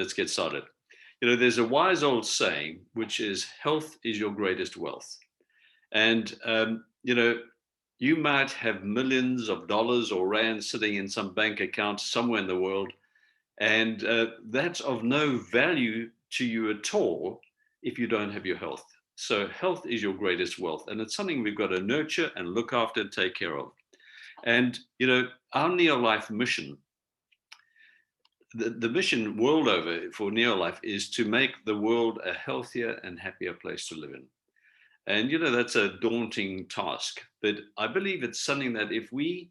Let's get started. There's a wise old saying, which is health is your greatest wealth. And, you might have millions of dollars or rands sitting in some bank account somewhere in the world. And that's of no value to you at all if you don't have your health. So health is your greatest wealth. And it's something we've got to nurture and look after and take care of. And, our Neolife mission, the mission world over for Neolife is to make the world a healthier and happier place to live in. And, that's a daunting task, but I believe it's something that if we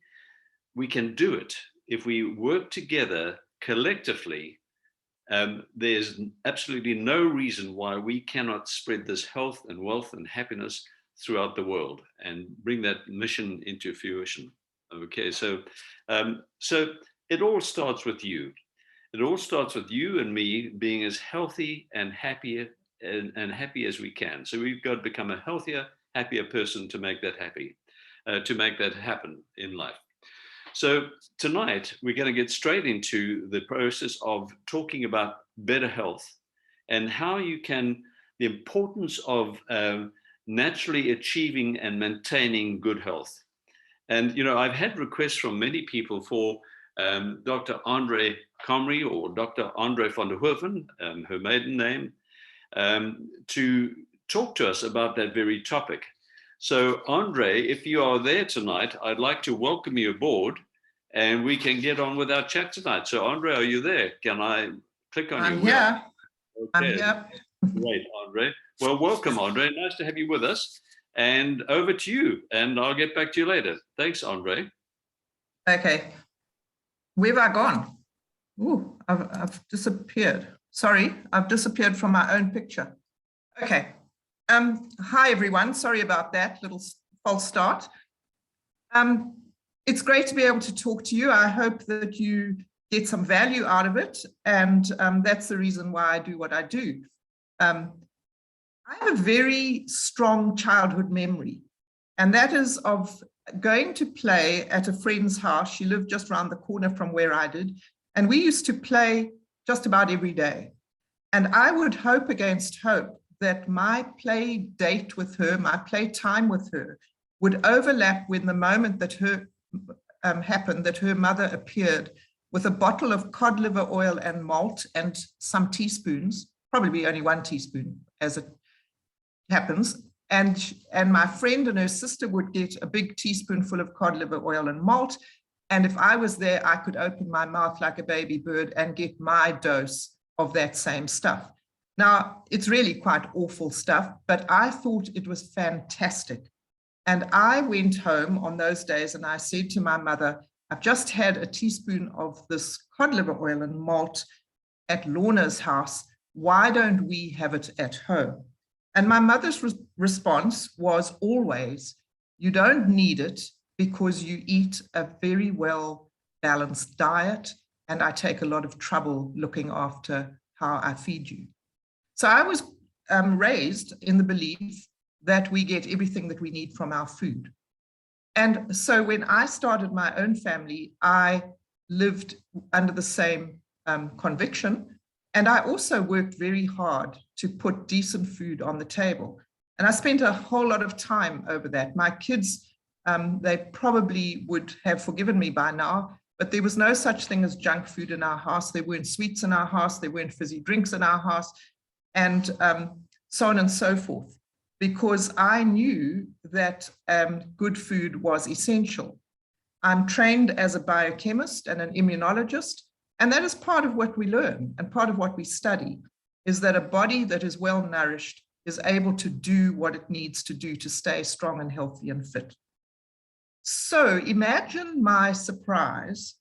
can do it, if we work together collectively, there's absolutely no reason why we cannot spread this health and wealth and happiness throughout the world and bring that mission into fruition. Okay, so it all starts with you. It all starts with you and me being as healthy and happy as we can. So we've got to become a healthier, happier person to make that happen in life. So tonight we're going to get straight into the process of talking about better health and how you can, the importance of naturally achieving and maintaining good health. And, I've had requests from many people for Dr. André Comrie or Dr. André van der Hoeven, her maiden name, to talk to us about that very topic. So, André, if you are there tonight, I'd like to welcome you aboard and we can get on with our chat tonight. So, André, are you there? Can I click on you? I'm here. Okay. I'm here. Great, André. Well, welcome, André. Nice to have you with us. And over to you, and I'll get back to you later. Thanks, André. Okay. Where have I gone? Ooh, I've disappeared. Sorry, I've disappeared from my own picture. Okay. Hi, everyone. Sorry about that little false start. It's great to be able to talk to you. I hope that you get some value out of it. And that's the reason why I do what I do. I have a very strong childhood memory, and that is of going to play at a friend's house. She lived just around the corner from where I did, and we used to play just about every day. And I would hope against hope that my play date with her, my play time with her, would overlap when the moment that happened, that her mother appeared with a bottle of cod liver oil and malt and some teaspoons, probably only 1 teaspoon as it happens, and my friend and her sister would get a big teaspoonful of cod liver oil and malt, and if I was there, I could open my mouth like a baby bird and get my dose of that same stuff. Now, it's really quite awful stuff, but I thought it was fantastic. And I went home on those days and I said to my mother, I've just had a teaspoon of this cod liver oil and malt at Lorna's house. Why don't we have it at home? And my mother's response was always, you don't need it because you eat a very well balanced diet, and I take a lot of trouble looking after how I feed you. So I was raised in the belief that we get everything that we need from our food. And so when I started my own family, I lived under the same conviction. And I also worked very hard to put decent food on the table. And I spent a whole lot of time over that. My kids, they probably would have forgiven me by now, but there was no such thing as junk food in our house. There weren't sweets in our house. There weren't fizzy drinks in our house, and so on and so forth, because I knew that good food was essential. I'm trained as a biochemist and an immunologist. And that is part of what we learn and part of what we study, is that a body that is well nourished is able to do what it needs to do to stay strong and healthy and fit. So imagine my surprise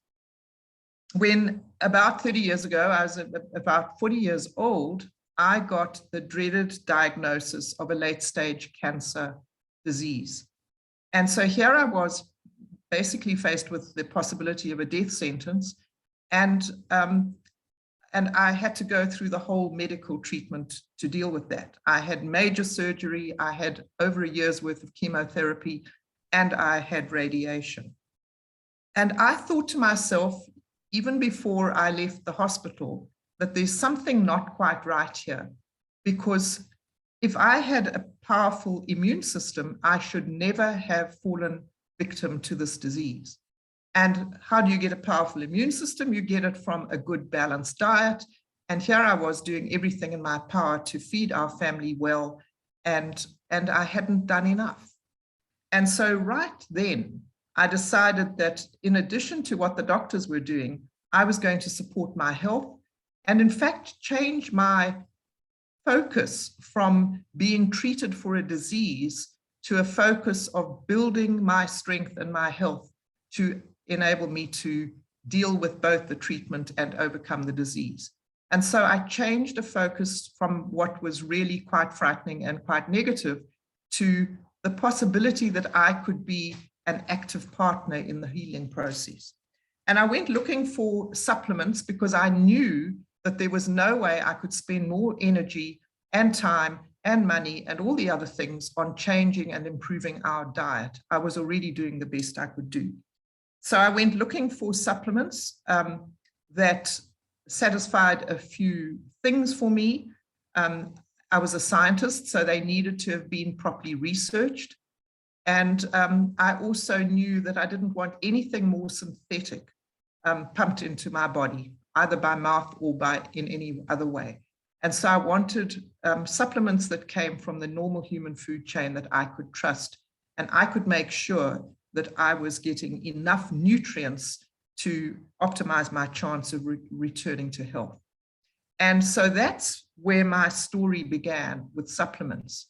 when about 30 years ago, I was about 40 years old, I got the dreaded diagnosis of a late stage cancer disease. And so here I was basically faced with the possibility of a death sentence. And I had to go through the whole medical treatment to deal with that. I had major surgery, I had over a year's worth of chemotherapy, and I had radiation. And I thought to myself, even before I left the hospital, that there's something not quite right here, because if I had a powerful immune system, I should never have fallen victim to this disease. And how do you get a powerful immune system? You get it from a good balanced diet. And here I was doing everything in my power to feed our family well, and I hadn't done enough. And so right then, I decided that in addition to what the doctors were doing, I was going to support my health and in fact change my focus from being treated for a disease to a focus of building my strength and my health to enable me to deal with both the treatment and overcome the disease. And so I changed the focus from what was really quite frightening and quite negative to the possibility that I could be an active partner in the healing process. And I went looking for supplements because I knew that there was no way I could spend more energy and time and money and all the other things on changing and improving our diet. I was already doing the best I could do. So I went looking for supplements that satisfied a few things for me. I was a scientist, so they needed to have been properly researched. And I also knew that I didn't want anything more synthetic pumped into my body, either by mouth or in any other way. And so I wanted supplements that came from the normal human food chain that I could trust, and I could make sure that I was getting enough nutrients to optimize my chance of returning to health. And so that's where my story began, with supplements.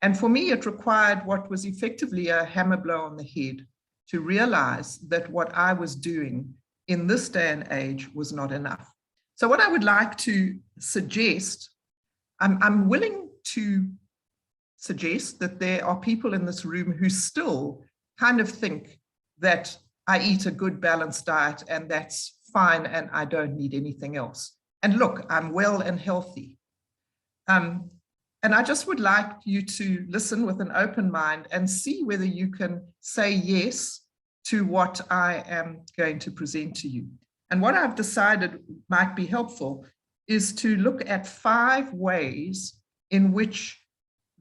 And for me, it required what was effectively a hammer blow on the head to realize that what I was doing in this day and age was not enough. So what I would like to suggest, I'm willing to suggest that there are people in this room who still kind of think that I eat a good balanced diet and that's fine and I don't need anything else. And look, I'm well and healthy. And I just would like you to listen with an open mind and see whether you can say yes to what I am going to present to you. And what I've decided might be helpful is to look at 5 ways in which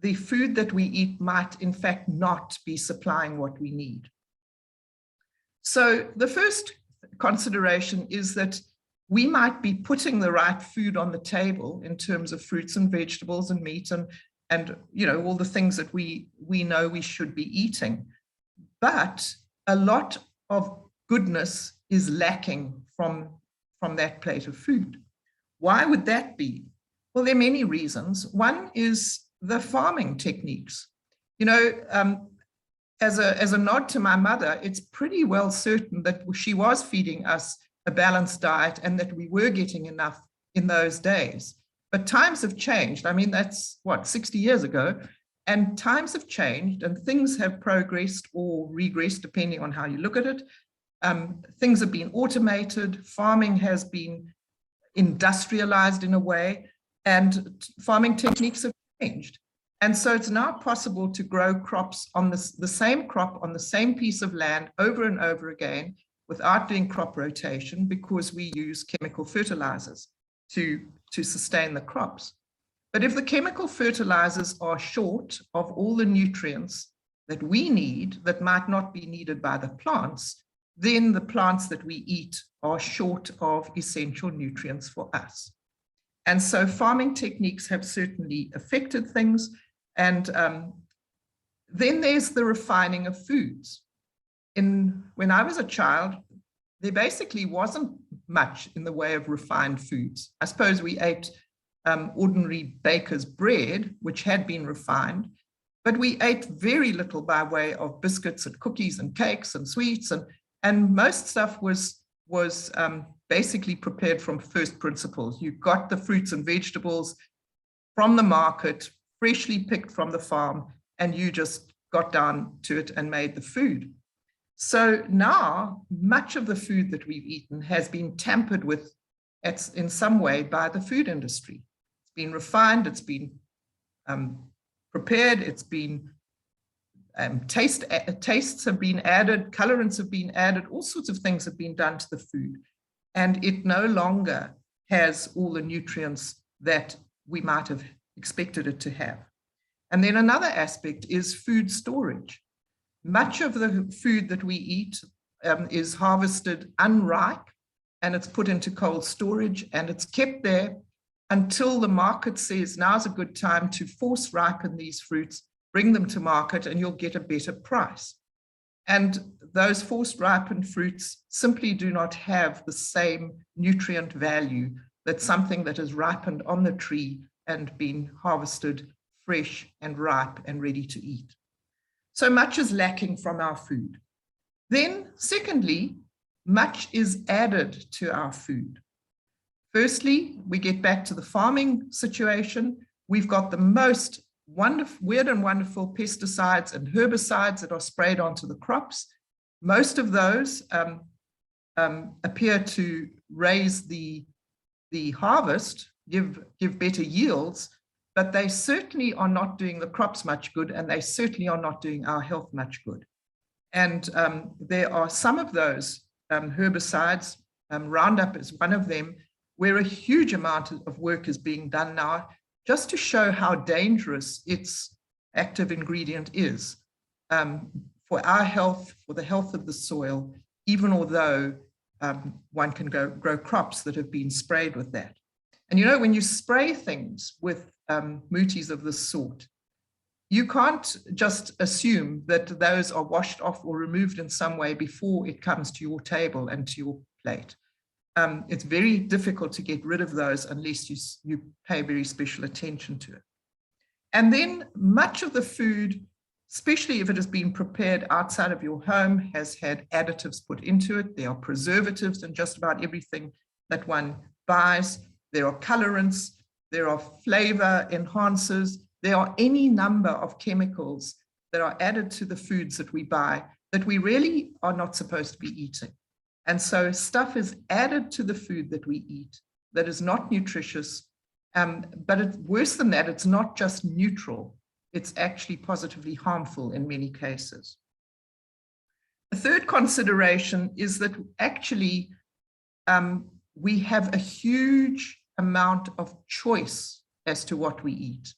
the food that we eat might in fact not be supplying what we need. So the first consideration is that we might be putting the right food on the table in terms of fruits and vegetables and meat and you know, all the things that we know we should be eating. But a lot of goodness is lacking from that plate of food. Why would that be? Well, there are many reasons. One is the farming techniques. You know, as a nod to my mother, it's pretty well certain that she was feeding us a balanced diet and that we were getting enough in those days. But times have changed. I mean, that's what, 60 years ago. And times have changed and things have progressed or regressed, depending on how you look at it. Things have been automated. Farming has been industrialized in a way, and farming techniques have changed. And so it's now possible to grow crops on the same crop on the same piece of land over and over again without doing crop rotation, because we use chemical fertilizers to sustain the crops. But if the chemical fertilizers are short of all the nutrients that we need that might not be needed by the plants, then the plants that we eat are short of essential nutrients for us. And so farming techniques have certainly affected things. And then there's the refining of foods. When I was a child, there basically wasn't much in the way of refined foods. I suppose we ate ordinary baker's bread, which had been refined, but we ate very little by way of biscuits and cookies and cakes and sweets, and most stuff was basically prepared from first principles. You got the fruits and vegetables from the market, freshly picked from the farm, and you just got down to it and made the food. So now much of the food that we've eaten has been tampered with in some way by the food industry. It's been refined, it's been prepared, it's been tastes have been added, colorants have been added, all sorts of things have been done to the food. And it no longer has all the nutrients that we might have expected it to have. And then another aspect is food storage. Much of the food that we eat is harvested unripe, and it's put into cold storage, and it's kept there until the market says now's a good time to force ripen these fruits, bring them to market, and you'll get a better price. And those forced ripened fruits simply do not have the same nutrient value that something that is ripened on the tree and been harvested fresh and ripe and ready to eat. So much is lacking from our food. Then, secondly, much is added to our food. Firstly, we get back to the farming situation. We've got the most weird and wonderful pesticides and herbicides that are sprayed onto the crops. Most of those appear to raise the harvest, give better yields, but they certainly are not doing the crops much good, and they certainly are not doing our health much good. And there are some of those herbicides, Roundup is one of them, where a huge amount of work is being done now just to show how dangerous its active ingredient is for our health, for the health of the soil, even although one can grow crops that have been sprayed with that. And you know, when you spray things with muties of this sort, you can't just assume that those are washed off or removed in some way before it comes to your table and to your plate. It's very difficult to get rid of those unless you pay very special attention to it. And then much of the food, especially if it has been prepared outside of your home, has had additives put into it. There are preservatives in just about everything that one buys. There are colorants, there are flavor enhancers, there are any number of chemicals that are added to the foods that we buy that we really are not supposed to be eating. And so stuff is added to the food that we eat that is not nutritious, but worse than that, it's not just neutral, it's actually positively harmful in many cases. The third consideration is that actually we have a huge amount of choice as to what we eat.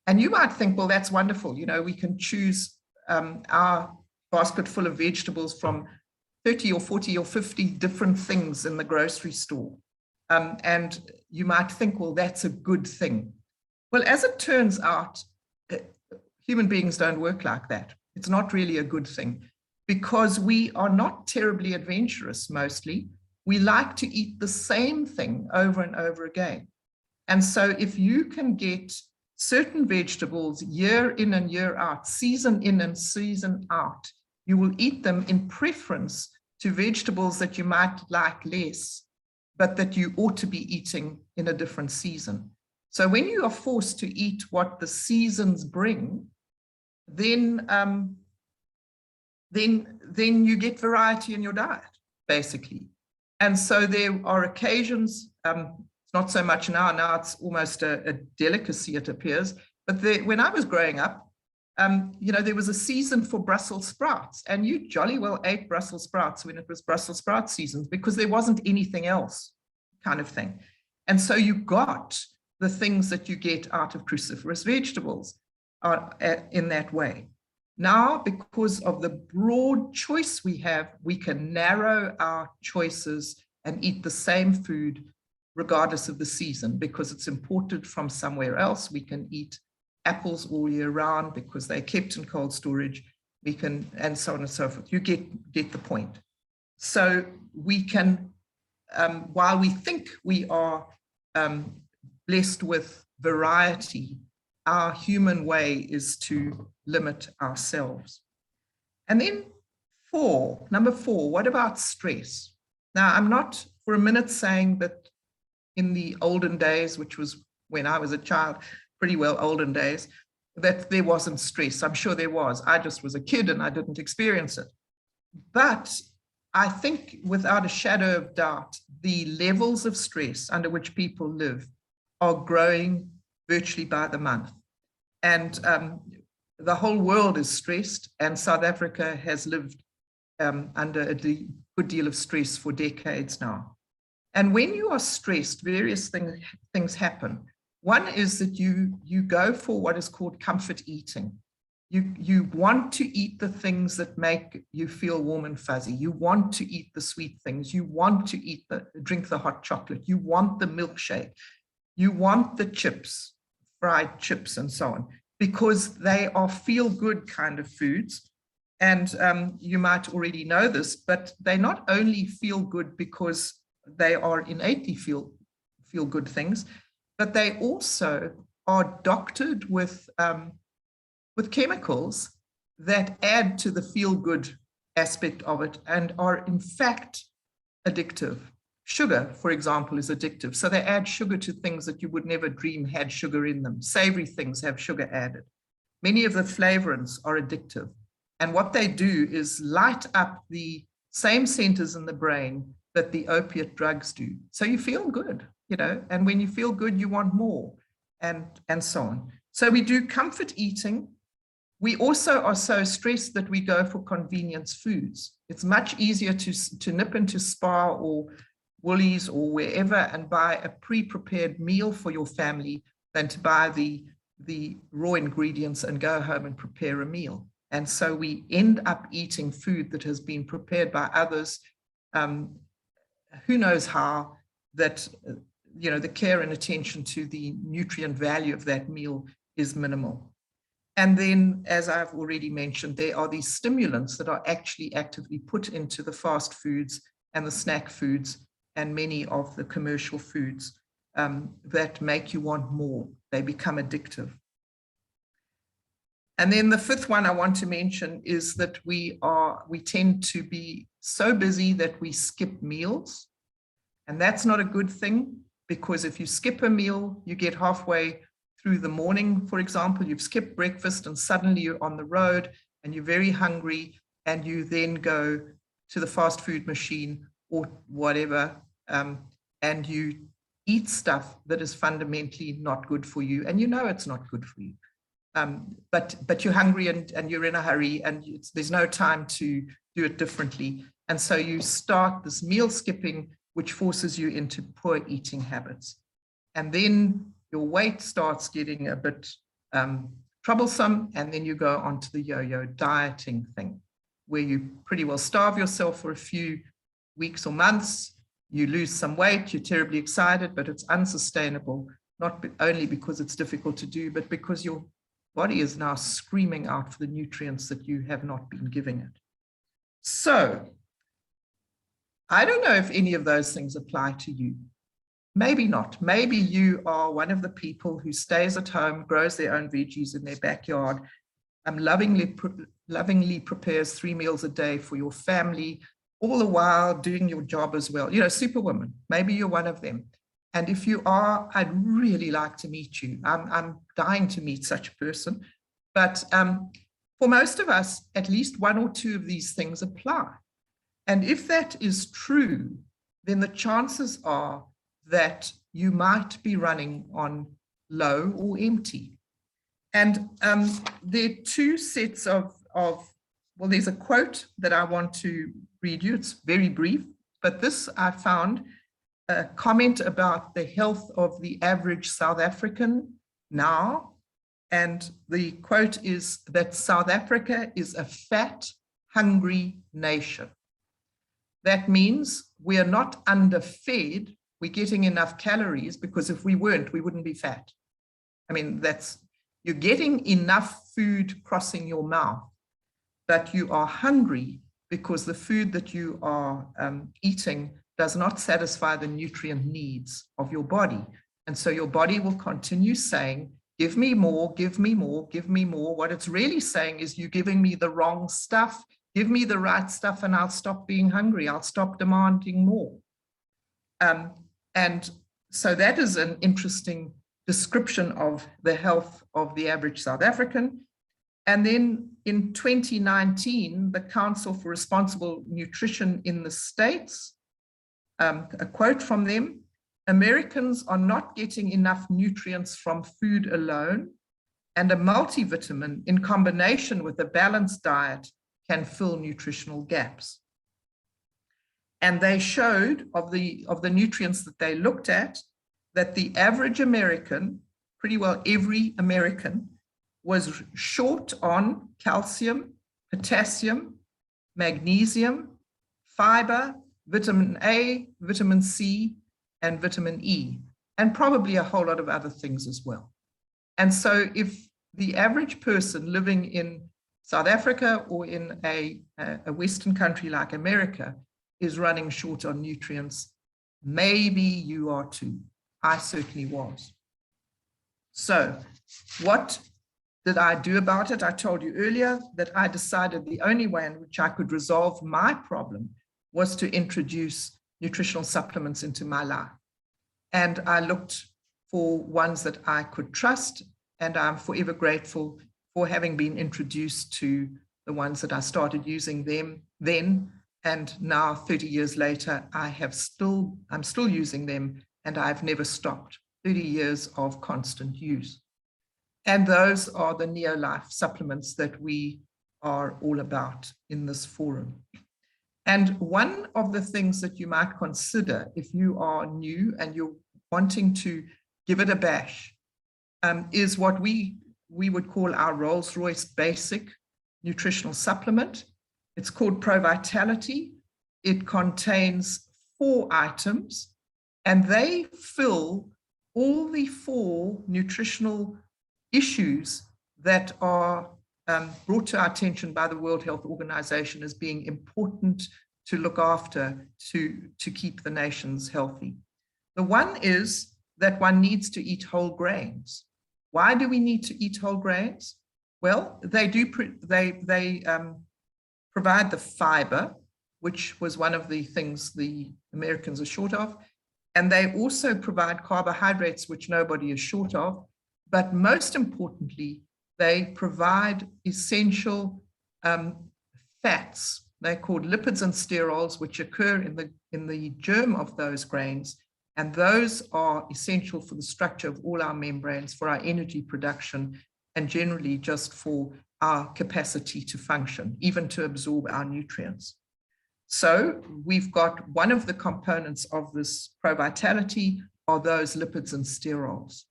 And you might think, well, that's wonderful. You know, we can choose our basket full of vegetables from 30 or 40 or 50 different things in the grocery store. And you might think, well, that's a good thing. Well, as it turns out, human beings don't work like that. It's not really a good thing because we are not terribly adventurous mostly. We like to eat the same thing over and over again. And so if you can get certain vegetables year in and year out, season in and season out, you will eat them in preference to vegetables that you might like less, but that you ought to be eating in a different season. So when you are forced to eat what the seasons bring, then you get variety in your diet, basically. And so there are occasions, it's not so much now it's almost a delicacy, it appears, but when I was growing up, you know, there was a season for Brussels sprouts, and you jolly well ate Brussels sprouts when it was Brussels sprout seasons because there wasn't anything else, kind of thing. And so you got the things that you get out of cruciferous vegetables in that way. Now, because of the broad choice we have, we can narrow our choices and eat the same food regardless of the season because it's imported from somewhere else. We can eat apples all year round because they're kept in cold storage. We can, and so on and so forth. You get the point. So we can, while we think we are blessed with variety, our human way is to limit ourselves. And then number four, what about stress? Now, I'm not for a minute saying that in the olden days, which was when I was a child, pretty well olden days, that there wasn't stress. I'm sure there was. I just was a kid and I didn't experience it. But I think without a shadow of doubt, the levels of stress under which people live are growing virtually by the month. And the whole world is stressed, and South Africa has lived under a good deal of stress for decades now. And when you are stressed, various things happen. One is that you go for what is called comfort eating. You want to eat the things that make you feel warm and fuzzy. You want to eat the sweet things. You want to drink the hot chocolate. You want the milkshake. You want the chips, fried chips and so on, because they are feel-good kind of foods. And you might already know this, but they not only feel good because they are innately feel-good things, but they also are doctored with chemicals that add to the feel-good aspect of it and are in fact addictive. Sugar, for example, is addictive. So they add sugar to things that you would never dream had sugar in them. Savory things have sugar added. Many of the flavorants are addictive. And what they do is light up the same centers in the brain that the opiate drugs do. So you feel good, and when you feel good, you want more, and so on. So we do comfort eating. We also are so stressed that we go for convenience foods. It's much easier to nip into Spar or Woolies or wherever and buy a pre-prepared meal for your family than to buy the raw ingredients and go home and prepare a meal. And so we end up eating food that has been prepared by others, who knows how, that the care and attention to the nutrient value of that meal is minimal. And then, as I've already mentioned, there are these stimulants that are actually actively put into the fast foods and the snack foods and many of the commercial foods that make you want more. They become addictive. And then the fifth one I want to mention is that we tend to be so busy that we skip meals. And that's not a good thing, because if you skip a meal, you get halfway through the morning, for example, you've skipped breakfast and suddenly you're on the road and you're very hungry, and you then go to the fast food machine or whatever, and you eat stuff that is fundamentally not good for you, and it's not good for you. But you're hungry and you're in a hurry, and there's no time to do it differently. And so you start this meal skipping, which forces you into poor eating habits. And then your weight starts getting a bit troublesome, and then you go on to the yo-yo dieting thing, where you pretty well starve yourself for a few weeks or months, you lose some weight, you're terribly excited, but it's unsustainable, not only because it's difficult to do, but because your body is now screaming out for the nutrients that you have not been giving it. So I don't know if any of those things apply to you. Maybe not. Maybe you are one of the people who stays at home, grows their own veggies in their backyard, lovingly prepares 3 meals a day for your family, all the while doing your job as well. Superwoman. Maybe you're one of them. And if you are, I'd really like to meet you. I'm dying to meet such a person. But for most of us, at least 1 or 2 of these things apply. And if that is true, then the chances are that you might be running on low or empty. And there are 2 sets of, there's a quote that I want to read you. It's very brief, but this I found a comment about the health of the average South African now. And the quote is that South Africa is a fat, hungry nation. That means we are not underfed. We're getting enough calories, because if we weren't, we wouldn't be fat. I mean, you're getting enough food crossing your mouth, but you are hungry because the food that you are eating does not satisfy the nutrient needs of your body. And so your body will continue saying, give me more, give me more, give me more. What it's really saying is, you're giving me the wrong stuff. Give me the right stuff and I'll stop being hungry. I'll stop demanding more. And so that is an interesting description of the health of the average South African. And then in 2019, the Council for Responsible Nutrition in the States, a quote from them: Americans are not getting enough nutrients from food alone, and a multivitamin in combination with a balanced diet can fill nutritional gaps. And they showed of the nutrients that they looked at, that the average American, pretty well every American, was short on calcium, potassium, magnesium, fiber, vitamin A, vitamin C, and vitamin E, and probably a whole lot of other things as well. And so if the average person living in South Africa or in a Western country like America is running short on nutrients, maybe you are too. I certainly was. So what did I do about it? I told you earlier that I decided the only way in which I could resolve my problem was to introduce nutritional supplements into my life. And I looked for ones that I could trust, and I'm forever grateful for having been introduced to the ones that I started using them then. And now 30 years later, I'm still using them, and I've never stopped. 30 years of constant use. And those are the NeoLife supplements that we are all about in this forum. And one of the things that you might consider if you are new and you're wanting to give it a bash is what we would call our Rolls-Royce basic nutritional supplement. It's called Pro Vitality. It contains 4 items, and they fill all the 4 nutritional issues that are brought to our attention by the World Health Organization as being important to look after to keep the nations healthy. The one is that one needs to eat whole grains. Why do we need to eat whole grains? Well, they provide the fiber, which was one of the things the Americans are short of. And they also provide carbohydrates, which nobody is short of. But most importantly, they provide essential fats. They're called lipids and sterols, which occur in the germ of those grains. And those are essential for the structure of all our membranes, for our energy production, and generally just for our capacity to function, even to absorb our nutrients. So we've got one of the components of this Pro Vitality are those lipids and sterols.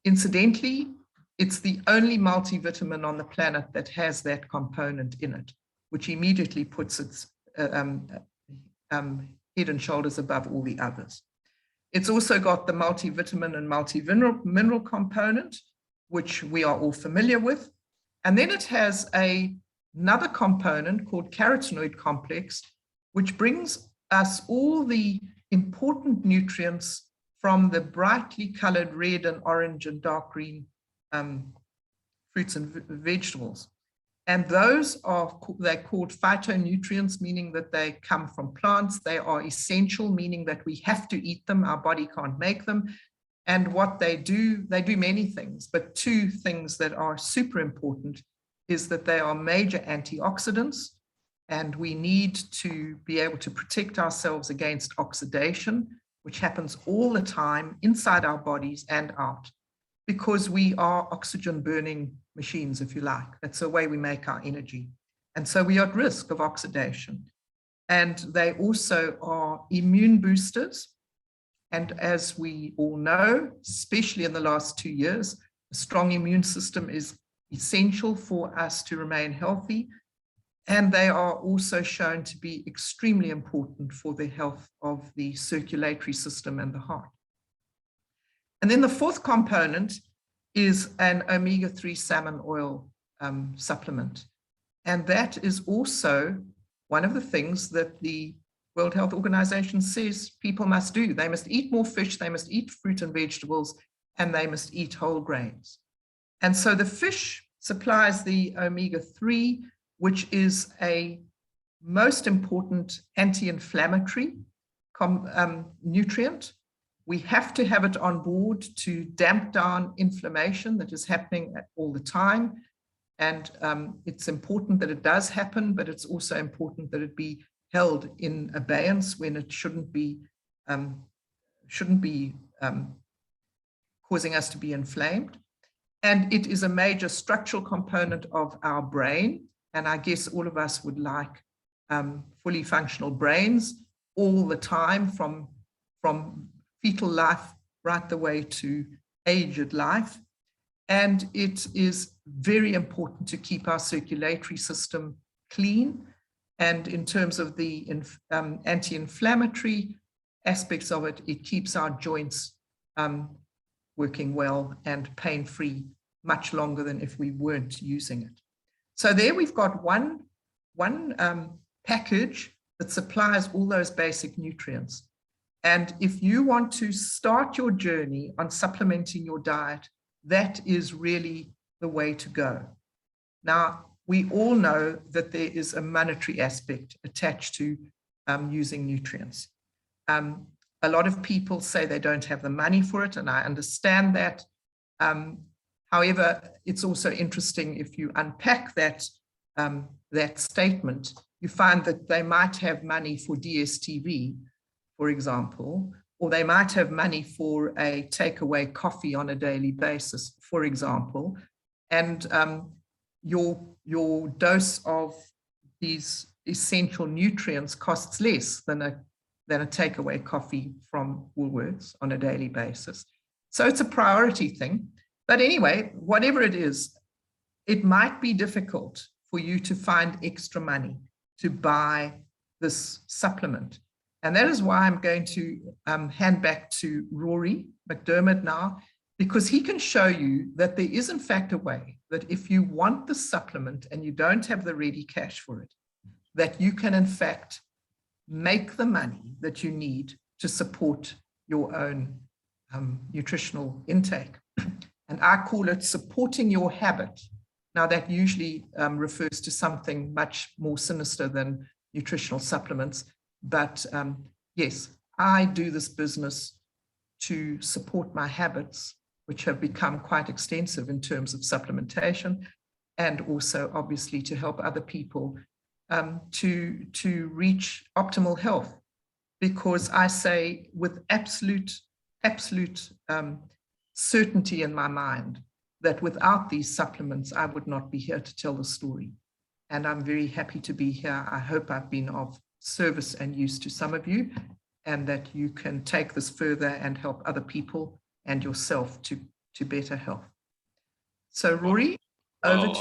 Incidentally, it's the only multivitamin on the planet that has that component in it, which immediately puts its head and shoulders above all the others. It's also got the multivitamin and multi-mineral component, which we are all familiar with. And then it has another component called carotenoid complex, which brings us all the important nutrients from the brightly colored red and orange and dark green fruits and vegetables. And those they're called phytonutrients, meaning that they come from plants. They are essential, meaning that we have to eat them. Our body can't make them. And what they do many things, but 2 things that are super important is that they are major antioxidants, and we need to be able to protect ourselves against oxidation, which happens all the time inside our bodies and out, because we are oxygen burning machines, if you like. That's the way we make our energy. And so we are at risk of oxidation. And they also are immune boosters. And as we all know, especially in the last 2 years, a strong immune system is essential for us to remain healthy. And they are also shown to be extremely important for the health of the circulatory system and the heart. And then the 4th component is an omega-3 salmon oil supplement. And that is also one of the things that the World Health Organization says people must do. They must eat more fish, they must eat fruit and vegetables, and they must eat whole grains. And so the fish supplies the omega-3, which is a most important anti-inflammatory nutrient. We have to have it on board to damp down inflammation that is happening all the time. And it's important that it does happen, but it's also important that it be held in abeyance when it shouldn't be causing us to be inflamed. And it is a major structural component of our brain. And I guess all of us would like fully functional brains all the time, from fetal life right the way to aged life. And it is very important to keep our circulatory system clean. And in terms of the anti-inflammatory aspects of it, it keeps our joints working well and pain-free much longer than if we weren't using it. So there we've got one package that supplies all those basic nutrients. And if you want to start your journey on supplementing your diet, that is really the way to go. Now, we all know that there is a monetary aspect attached to using nutrients. A lot of people say they don't have the money for it, and I understand that. However, it's also interesting if you unpack that statement, you find that they might have money for DSTV, for example, or they might have money for a takeaway coffee on a daily basis, for example, and your dose of these essential nutrients costs less than a takeaway coffee from Woolworths on a daily basis. So it's a priority thing. But anyway, whatever it is, it might be difficult for you to find extra money to buy this supplement. And that is why I'm going to hand back to Rory McDermott now, because he can show you that there is in fact a way that if you want the supplement and you don't have the ready cash for it, that you can in fact make the money that you need to support your own nutritional intake. And I call it supporting your habit. Now that usually refers to something much more sinister than nutritional supplements. But yes, I do this business to support my habits, which have become quite extensive in terms of supplementation, and also obviously to help other people to reach optimal health. Because I say with absolute certainty in my mind that without these supplements, I would not be here to tell the story. And I'm very happy to be here. I hope I've been of service and use to some of you, and that you can take this further and help other people and yourself to better health. So Rory, over to